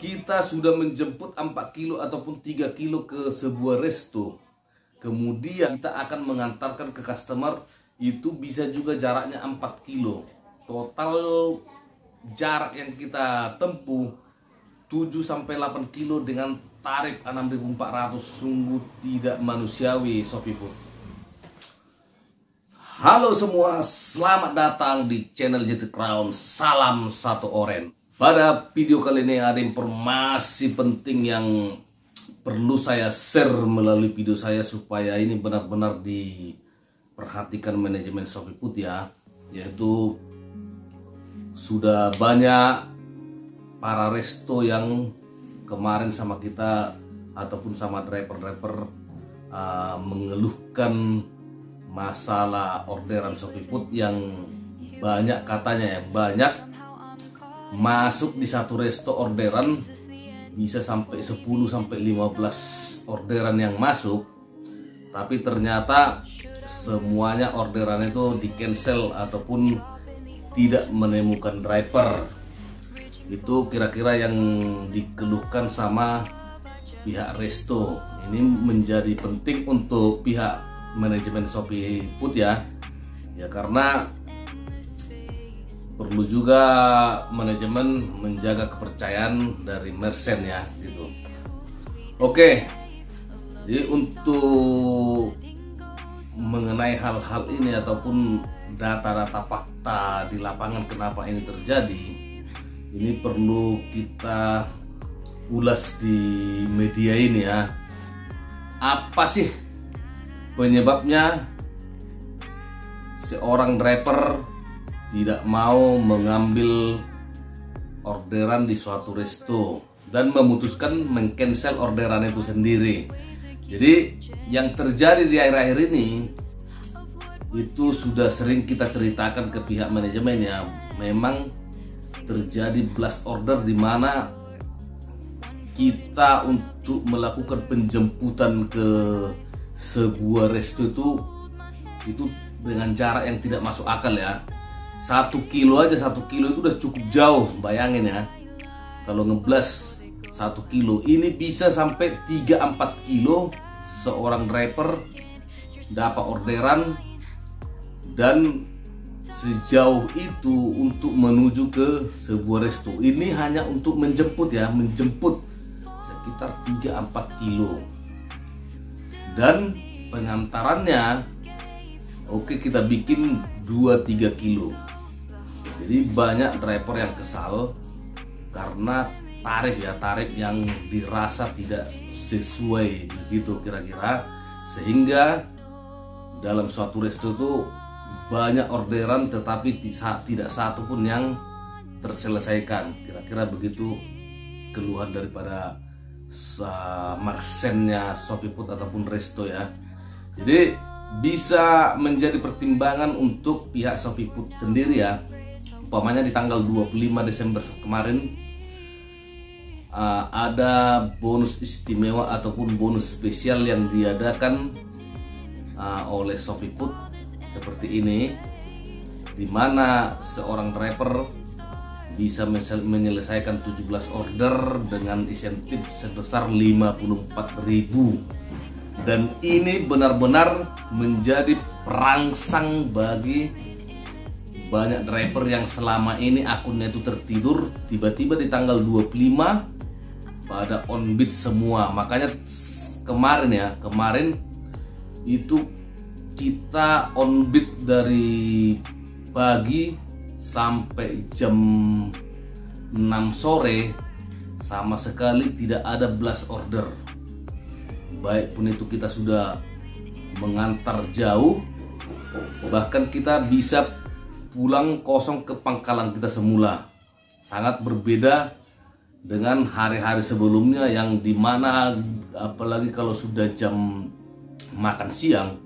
kita sudah menjemput 4 kilo ataupun 3 kilo ke sebuah resto. Kemudian kita akan mengantarkan ke customer, itu bisa juga jaraknya 4 kilo. Total jarak yang kita tempuh 7-8 kilo dengan tarif 6.400. Sungguh tidak manusiawi, Shopee Food. Halo semua, selamat datang di channel JT Crown. Salam satu oren. Pada video kali ini ada informasi penting yang perlu saya share melalui video saya supaya ini benar-benar diperhatikan manajemen Shopee Food ya. Yaitu sudah banyak para resto yang kemarin sama kita ataupun sama driver-driver mengeluhkan masalah orderan Shopee Food yang banyak, katanya yang banyak masuk di satu resto orderan bisa sampai 10-15 orderan yang masuk, tapi ternyata semuanya orderan itu di cancel ataupun tidak menemukan driver. Itu kira-kira yang dikeluhkan sama pihak resto. Ini menjadi penting untuk pihak manajemen Shopee Food ya, karena perlu juga manajemen menjaga kepercayaan dari merchant ya gitu. Oke, jadi untuk mengenai hal-hal ini ataupun data-data fakta di lapangan kenapa ini terjadi, ini perlu kita ulas di media ini ya. Apa sih penyebabnya seorang driver tidak mau mengambil orderan di suatu resto dan memutuskan meng-cancel orderan itu sendiri? Jadi yang terjadi di akhir-akhir ini itu sudah sering kita ceritakan ke pihak manajemen ya. Memang terjadi blast order di mana kita untuk melakukan penjemputan ke sebuah resto itu dengan jarak yang tidak masuk akal ya. 1 kilo aja, 1 kilo itu udah cukup jauh, bayangin ya. Kalau ngeblas 1 kilo, ini bisa sampai 3-4 kilo seorang driver dapat orderan, dan sejauh itu untuk menuju ke sebuah resto. Ini hanya untuk menjemput ya, menjemput sekitar 3-4 kilo. Dan pengantarannya oke, kita bikin 2-3 kilo. Jadi banyak driver yang kesal karena tarif yang dirasa tidak sesuai begitu kira-kira, sehingga dalam suatu resto itu banyak orderan tetapi tidak satu pun yang terselesaikan. Kira-kira begitu keluhan daripada merchantnya Shopee Food ataupun resto ya. Jadi bisa menjadi pertimbangan untuk pihak Shopee Food sendiri ya. Umpamanya di tanggal 25 Desember kemarin ada bonus istimewa ataupun bonus spesial yang diadakan oleh Shopee Food seperti ini, di mana seorang driver bisa menyelesaikan 17 order dengan insentif sebesar 54.000. Dan ini benar-benar menjadi perangsang bagi banyak driver yang selama ini akunnya itu tertidur. Tiba-tiba di tanggal 25 pada on bid semua. Makanya kemarin itu kita on bid dari pagi sampai jam 6 sore, sama sekali tidak ada blast order. Baik pun itu kita sudah mengantar jauh, bahkan kita bisa pulang kosong ke pangkalan kita semula. Sangat berbeda dengan hari-hari sebelumnya yang dimana apalagi kalau sudah jam makan siang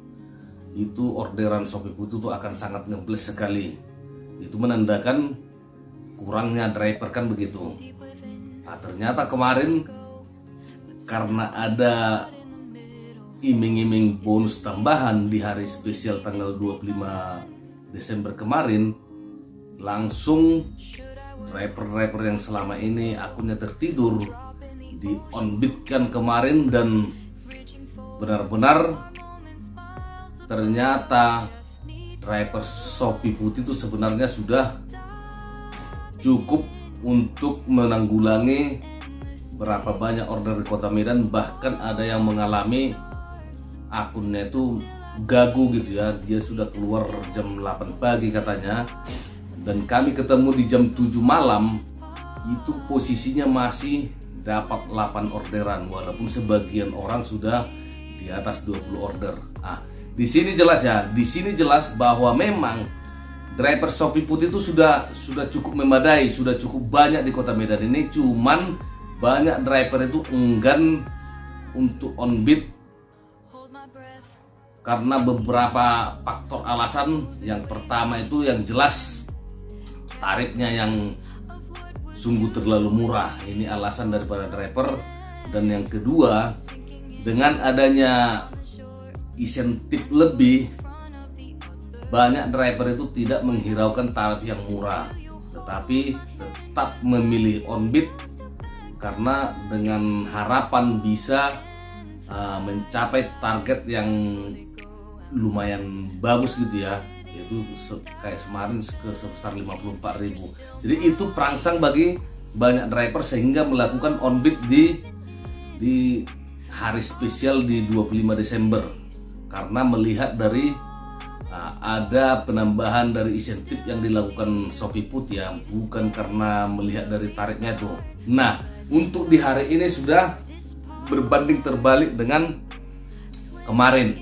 itu orderan Shopee Food itu akan sangat ngebles sekali. Itu menandakan kurangnya driver kan begitu. Nah, ternyata kemarin karena ada iming-iming bonus tambahan di hari spesial tanggal 25 Desember kemarin, langsung driver-driver yang selama ini akunnya tertidur di onbitkan kemarin, dan benar-benar ternyata driver Shopee Putih itu sebenarnya sudah cukup untuk menanggulangi berapa banyak order di Kota Medan. Bahkan ada yang mengalami akunnya itu gagu gitu ya, dia sudah keluar jam 8 pagi katanya, dan kami ketemu di jam 7 malam itu posisinya masih dapat 8 orderan, walaupun sebagian orang sudah di atas 20 order. Di sini jelas ya, di sini jelas bahwa memang driver Shopee Putih itu sudah cukup memadai, sudah cukup banyak di Kota Medan ini. Cuman banyak driver itu enggan untuk onbit karena beberapa faktor alasan. Yang pertama itu yang jelas tarifnya yang sungguh terlalu murah, ini alasan daripada driver. Dan yang kedua, dengan adanya insentif lebih, banyak driver itu tidak menghiraukan tarif yang murah, tetapi tetap memilih onbit karena dengan harapan bisa mencapai target yang lumayan bagus gitu ya, yaitu kayak kemarin sebesar 54.000. Jadi itu perangsang bagi banyak driver sehingga melakukan onbit di hari spesial di 25 Desember karena melihat dari ada penambahan dari insentif yang dilakukan Shopee Putih ya, bukan karena melihat dari tarifnya tuh. Nah, untuk di hari ini sudah berbanding terbalik dengan kemarin,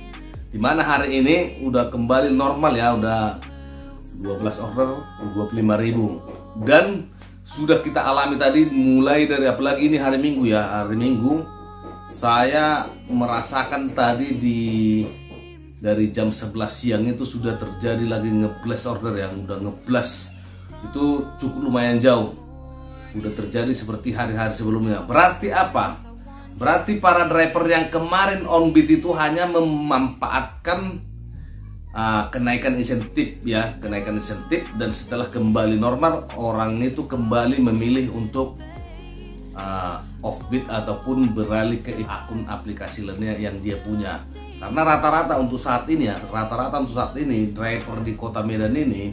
dimana hari ini udah kembali normal ya, udah 12 order 25.000. Dan sudah kita alami tadi mulai dari, apalagi ini hari Minggu ya, hari Minggu saya merasakan tadi dari jam 11 siang itu sudah terjadi lagi ngeblast order yang udah ngeblast. Itu cukup lumayan jauh, udah terjadi seperti hari-hari sebelumnya. Berarti apa? Berarti para driver yang kemarin onbit itu hanya memanfaatkan kenaikan insentif ya, kenaikan insentif, dan setelah kembali normal orang itu kembali memilih untuk offbit ataupun beralih ke akun aplikasi lainnya yang dia punya. Karena rata-rata untuk saat ini ya, driver di Kota Medan ini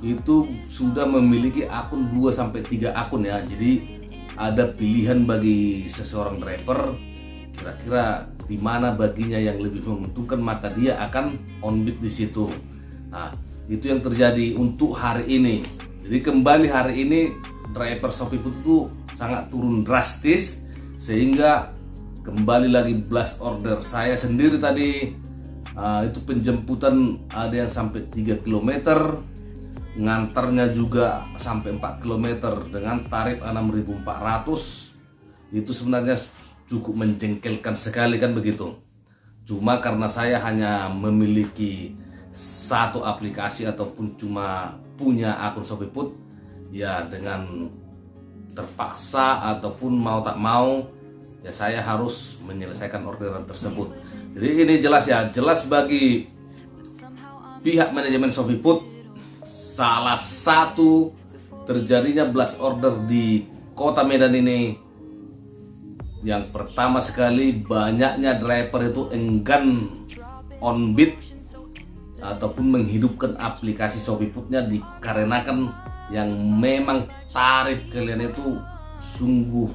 itu sudah memiliki akun 2-3 akun ya. Jadi ada pilihan bagi seseorang driver, kira-kira di mana baginya yang lebih menguntungkan, maka dia akan onbit di situ. Nah, itu yang terjadi untuk hari ini. Jadi kembali hari ini driver Shopee Putih itu sangat turun drastis, sehingga kembali lagi blast order. Saya sendiri tadi itu penjemputan ada yang sampai 3 km, ngantarnya juga sampai 4 km dengan tarif 6.400. Itu sebenarnya cukup menjengkelkan sekali kan begitu. Cuma karena saya hanya memiliki satu aplikasi ataupun cuma punya akun Shopee Putih, ya dengan terpaksa ataupun mau tak mau ya saya harus menyelesaikan orderan tersebut. Jadi ini jelas ya, jelas bagi pihak manajemen Shopee Putih, salah satu terjadinya blast order di Kota Medan ini, yang pertama sekali banyaknya driver itu enggan onbit ataupun menghidupkan aplikasi Shopee Putih-nya dikarenakan yang memang tarif kalian itu sungguh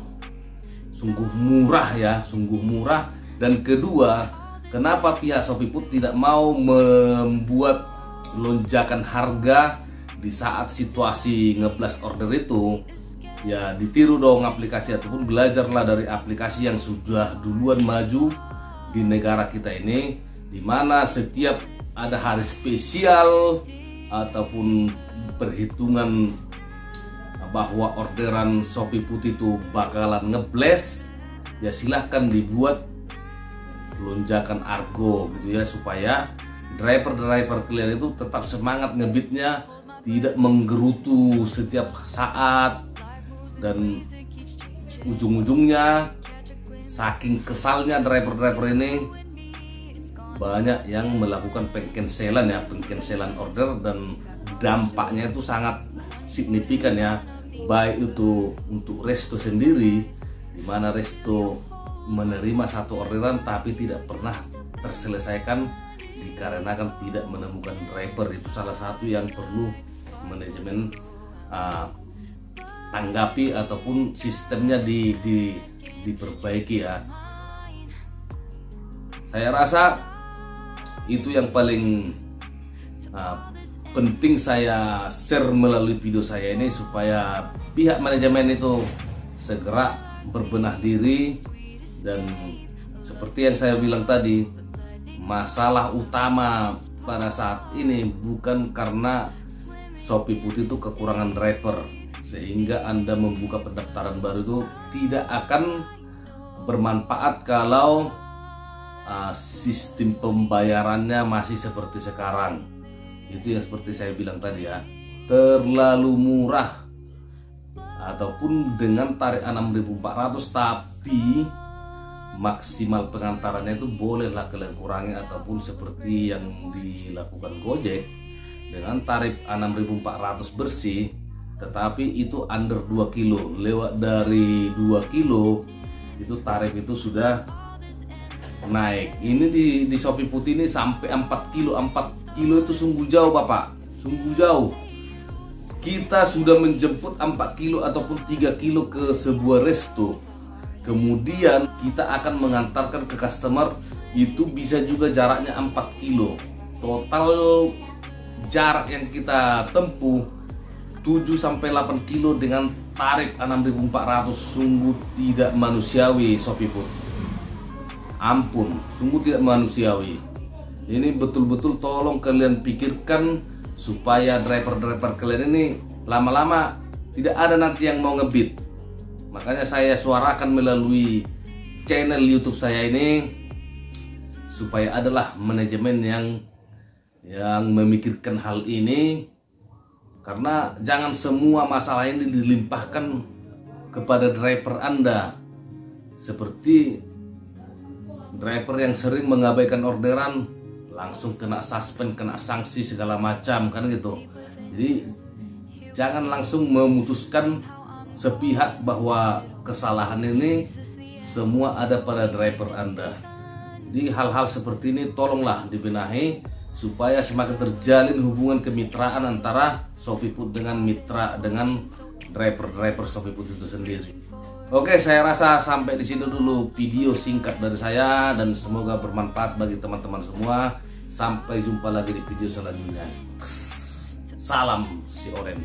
murah ya, sungguh murah. Dan kedua, kenapa pihak Shopee Putih tidak mau membuat lonjakan harga di saat situasi ngeblast order itu? Ya ditiru dong aplikasi, ataupun belajarlah dari aplikasi yang sudah duluan maju di negara kita ini, dimana setiap ada hari spesial ataupun perhitungan bahwa orderan Shopee Putih itu bakalan ngeblast, ya silahkan dibuat lonjakan argo gitu ya, supaya driver-driver kalian itu tetap semangat ngebitnya, tidak menggerutu setiap saat. Dan ujung-ujungnya saking kesalnya driver-driver ini, banyak yang melakukan pengcancelan ya, pengcancelan order, dan dampaknya itu sangat signifikan ya, baik itu untuk resto sendiri, di mana resto menerima satu orderan tapi tidak pernah terselesaikan dikarenakan tidak menemukan driver. Itu salah satu yang perlu manajemen tanggapi ataupun sistemnya diperbaiki ya. Saya rasa itu yang paling penting saya share melalui video saya ini, supaya pihak manajemen itu segera berbenah diri. Dan seperti yang saya bilang tadi, masalah utama pada saat ini bukan karena Shopee Food itu kekurangan driver, sehingga Anda membuka pendaftaran baru itu tidak akan bermanfaat kalau sistem pembayarannya masih seperti sekarang. Itu yang seperti saya bilang tadi ya, terlalu murah, ataupun dengan tarif 6.400 tapi maksimal pengantarannya itu bolehlah kalian kurangi, ataupun seperti yang dilakukan Gojek dengan tarif 6.400 bersih, tetapi itu under 2 kilo. Lewat dari 2 kilo itu tarif itu sudah naik. Ini di Shopee Food ini sampai 4 kilo. 4 kilo itu sungguh jauh Bapak, sungguh jauh. Kita sudah menjemput 4 kilo ataupun 3 kilo ke sebuah resto, kemudian kita akan mengantarkan ke customer, itu bisa juga jaraknya 4 kilo. Total jarak yang kita tempuh 7-8 kilo dengan tarif 6.400. Sungguh tidak manusiawi Shopee Food. Ampun, sungguh tidak manusiawi. Ini betul-betul tolong kalian pikirkan, supaya driver-driver kalian ini lama-lama tidak ada nanti yang mau ngebit. Makanya saya suarakan melalui channel YouTube saya ini, supaya adalah manajemen yang memikirkan hal ini. Karena jangan semua masalah ini dilimpahkan kepada driver Anda. Seperti driver yang sering mengabaikan orderan, langsung kena suspend, kena sanksi segala macam kan gitu. Jadi jangan langsung memutuskan sepihak bahwa kesalahan ini semua ada pada driver Anda. Jadi hal-hal seperti ini tolonglah dibenahi, supaya semakin terjalin hubungan kemitraan antara Shopee Food dengan mitra, dengan driver-driver Shopee Food itu sendiri. Oke, saya rasa sampai di sini dulu video singkat dari saya, dan semoga bermanfaat bagi teman-teman semua. Sampai jumpa lagi di video selanjutnya. Salam si Oren.